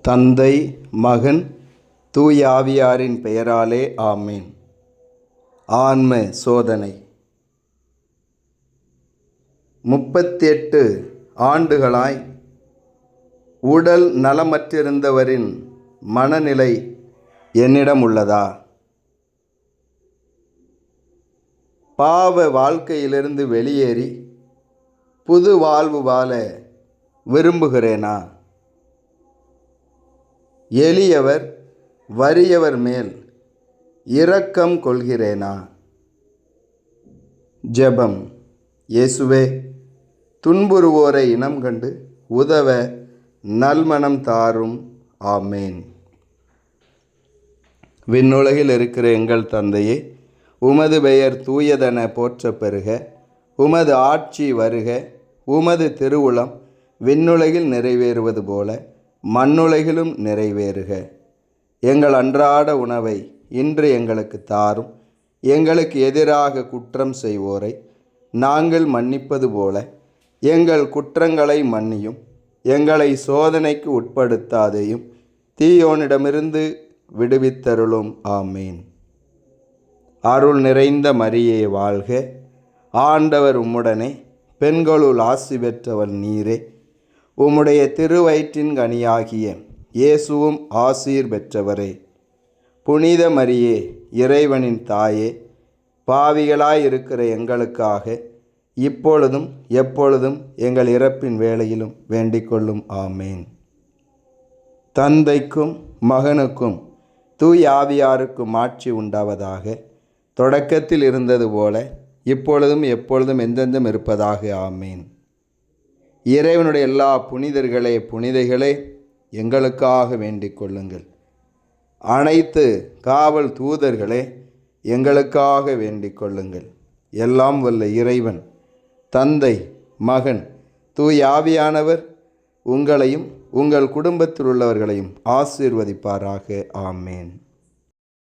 தந்தை, மகன், தூய ஆவியாரின் பெயராலே ஆமேன். ஆன்ம சோதனை. 38 ஆண்டுகளாய் உடல் நலமற்றிருந்தவரின் மனநிலை என்னிடம் உள்ளதா? பாவ வாழ்க்கையிலிருந்து வெளியேறி புது வாழ்வு வாழ விரும்புகிறேனா? எளியவர் வறியவர் மேல் இரக்கம் கொள்கிறேனா? ஜெபம். இயேசுவே, துன்புறுவோரை இனம் கண்டு உதவ நல்மனம் தாரும். ஆமேன். விண்ணுலகில் இருக்கிற எங்கள் தந்தையே, உமது பெயர் தூயதென போற்றப் பெறுக. உமது ஆட்சி வருக. உமது திருவுளம் விண்ணுலகில் நிறைவேறுவது போல மண்ணுலகிலும் நிறைவேறுக. எங்கள் அன்றாட உணவை இன்று எங்களுக்கு தாரும். எங்களுக்கு எதிராக குற்றம் செய்வோரை நாங்கள் மன்னிப்பது போல எங்கள் குற்றங்களை மன்னியும். எங்களை சோதனைக்கு உட்படுத்தாதேயும், தீயோனிடமிருந்து விடுவித்தருளும். ஆமேன். அருள் நிறைந்த மரியே வாழ்க. ஆண்டவர் உம்முடனே, பெண்களுள் ஆசி பெற்றவள் நீரே. உம்முடைய திருவயிற்றின் கனியாகிய இயேசுவும் ஆசீர் பெற்றவரே. புனித மரியே, இறைவனின் தாயே, பாவிகளாயிருக்கிற எங்களுக்காக இப்பொழுதும் எப்பொழுதும் எங்கள் இறப்பின் வேளையிலும் வேண்டிக்கொள்ளும். ஆமேன். தந்தைக்கும் மகனுக்கும் தூய ஆவியாருக்கும் ஆட்சி உண்டாவதாக. தொடக்கத்தில் இருந்தது போல இப்பொழுதும் எப்பொழுதும் என்றென்றும் இருப்பதாக. ஆமேன். இறைவனுடைய எல்லா புனிதர்களே, புனிதைகளே, எங்களுக்காக வேண்டிக் கொள்ளுங்கள். அனைத்து காவல் தூதர்களே, எங்களுக்காக வேண்டிக் கொள்ளுங்கள். எல்லாம் வல்ல இறைவன், தந்தை, மகன், தூய ஆவியானவர் உங்களையும் உங்கள் குடும்பத்தில் உள்ளவர்களையும் ஆசீர்வதிப்பாராக. ஆமேன்.